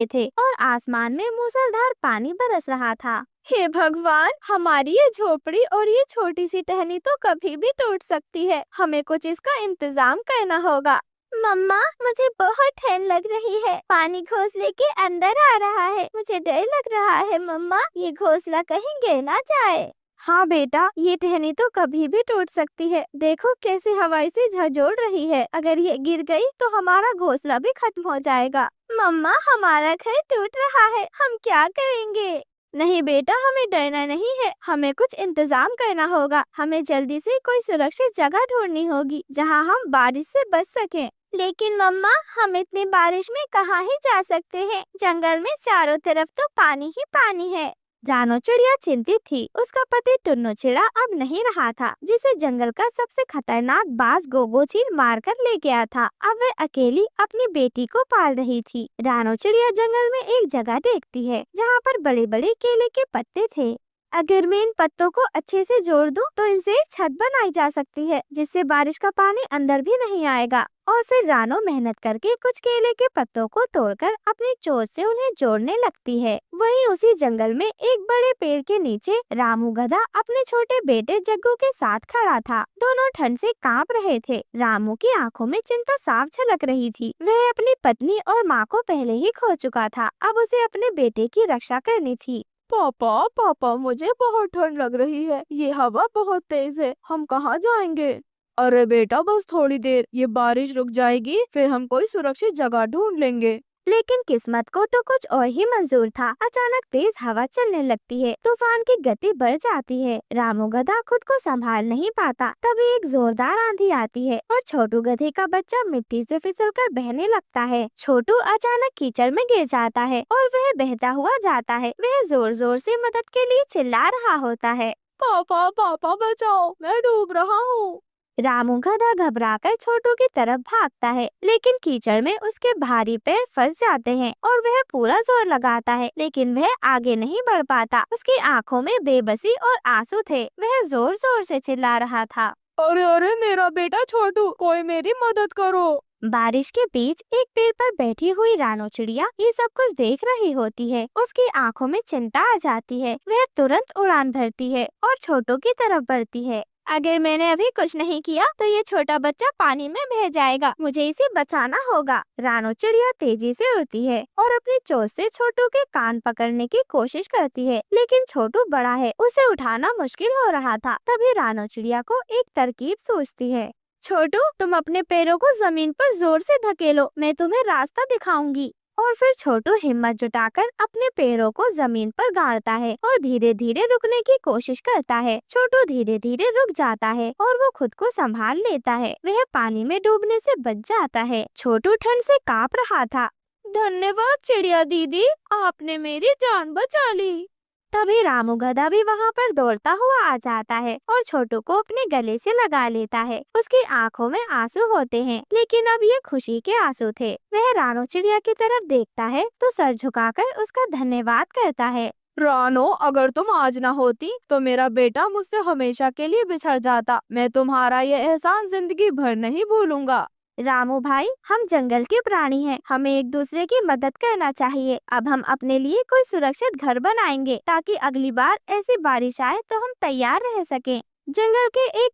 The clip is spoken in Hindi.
थे और आसमान में मूसलाधार पानी बरस रहा था। हे भगवान, हमारी ये झोपड़ी और ये छोटी सी टहनी तो कभी भी टूट सकती है। हमें कुछ इसका इंतजाम करना होगा। मम्मा, मुझे बहुत ठंड लग रही है। पानी घोंसले के अंदर आ रहा है। मुझे डर लग रहा है मम्मा, ये घोंसला कहीं गिर ना जाए। हाँ बेटा, ये टहनी तो कभी भी टूट सकती है। देखो कैसे हवा इसे झंझोड़ रही है। अगर ये गिर गई तो हमारा घोंसला भी खत्म हो जाएगा। मम्मा, हमारा घर टूट रहा है, हम क्या करेंगे? नहीं बेटा, हमें डरना नहीं है। हमें कुछ इंतजाम करना होगा। हमें जल्दी से कोई सुरक्षित जगह ढूंढनी होगी जहां हम बारिश से बच सकें। लेकिन मम्मा, हम इतनी बारिश में कहाँ ही जा सकते हैं? जंगल में चारों तरफ तो पानी ही पानी है। रानो चिड़िया चिंतित थी। उसका पति टुन्नू चिड़ा अब नहीं रहा था, जिसे जंगल का सबसे खतरनाक बाज गोगो चील मार कर ले गया था। अब वह अकेली अपनी बेटी को पाल रही थी। रानो चिड़िया जंगल में एक जगह देखती है जहाँ पर बड़े बड़े केले के पत्ते थे। अगर मैं इन पत्तों को अच्छे से जोड़ दूं, तो इनसे एक छत बनाई जा सकती है जिससे बारिश का पानी अंदर भी नहीं आएगा। और फिर रानो मेहनत करके कुछ केले के पत्तों को तोड़कर अपनी चोंच से उन्हें जोड़ने लगती है। वहीं उसी जंगल में एक बड़े पेड़ के नीचे रामू गधा अपने छोटे बेटे जग्गू के साथ खड़ा था। दोनों ठंड से कांप रहे थे। रामू की आंखों में चिंता साफ झलक रही थी। वह अपनी पत्नी और माँ को पहले ही खो चुका था। अब उसे अपने बेटे की रक्षा करनी थी। पापा पापा, मुझे बहुत ठंड लग रही है। ये हवा बहुत तेज है, हम कहाँ जाएंगे? अरे बेटा, बस थोड़ी देर, ये बारिश रुक जाएगी, फिर हम कोई सुरक्षित जगह ढूंढ लेंगे। लेकिन किस्मत को तो कुछ और ही मंजूर था। अचानक तेज हवा चलने लगती है। तूफान की गति बढ़ जाती है। रामू गधा खुद को संभाल नहीं पाता। तभी एक जोरदार आंधी आती है और छोटू गधे का बच्चा मिट्टी से फिसलकर बहने लगता है। छोटू अचानक कीचड़ में गिर जाता है और वह बहता हुआ जाता है। वह जोर जोर से मदद के लिए चिल्ला रहा होता है। पापा पापा, बचाओ, मैं डूब रहा हूँ। रामू गधा घबराकर छोटू की तरफ भागता है, लेकिन कीचड़ में उसके भारी पैर फंस जाते हैं और वह पूरा जोर लगाता है, लेकिन वह आगे नहीं बढ़ पाता। उसकी आंखों में बेबसी और आंसू थे। वह जोर जोर से चिल्ला रहा था, अरे अरे, मेरा बेटा छोटू, कोई मेरी मदद करो। बारिश के बीच एक पेड़ पर बैठी हुई रानो चिड़िया ये सब कुछ देख रही होती है। उसकी आंखों में चिंता आ जाती है। वह तुरंत उड़ान भरती है और छोटू की तरफ बढ़ती है। अगर मैंने अभी कुछ नहीं किया तो ये छोटा बच्चा पानी में बह जाएगा। मुझे इसे बचाना होगा। रानो चिड़िया तेजी से उड़ती है और अपनी चोंच से छोटू के कान पकड़ने की कोशिश करती है, लेकिन छोटू बड़ा है, उसे उठाना मुश्किल हो रहा था। तभी रानो चिड़िया को एक तरकीब सूझती है। छोटू, तुम अपने पैरों को जमीन पर जोर से धकेलो, मैं तुम्हें रास्ता दिखाऊंगी। और फिर छोटू हिम्मत जुटाकर अपने पैरों को जमीन पर गाड़ता है और धीरे धीरे रुकने की कोशिश करता है। छोटू धीरे धीरे रुक जाता है और वो खुद को संभाल लेता है। वह पानी में डूबने से बच जाता है। छोटू ठंड से कांप रहा था। धन्यवाद चिड़िया दीदी, आपने मेरी जान बचा ली। तभी रामू गधा भी वहाँ पर दौड़ता हुआ आ जाता है और छोटू को अपने गले से लगा लेता है। उसकी आंखों में आंसू होते हैं, लेकिन अब ये खुशी के आंसू थे। वह रानो चिड़िया की तरफ देखता है तो सर झुकाकर उसका धन्यवाद करता है। रानो, अगर तुम आज ना होती तो मेरा बेटा मुझसे हमेशा के लिए बिछड़ जाता। मैं तुम्हारा ये एहसान जिंदगी भर नहीं भूलूंगा। रामू भाई, हम जंगल के प्राणी हैं, हमें एक दूसरे की मदद करना चाहिए। अब हम अपने लिए कोई सुरक्षित घर बनाएंगे ताकि अगली बार ऐसी बारिश आए तो हम तैयार रह सकें। जंगल के एक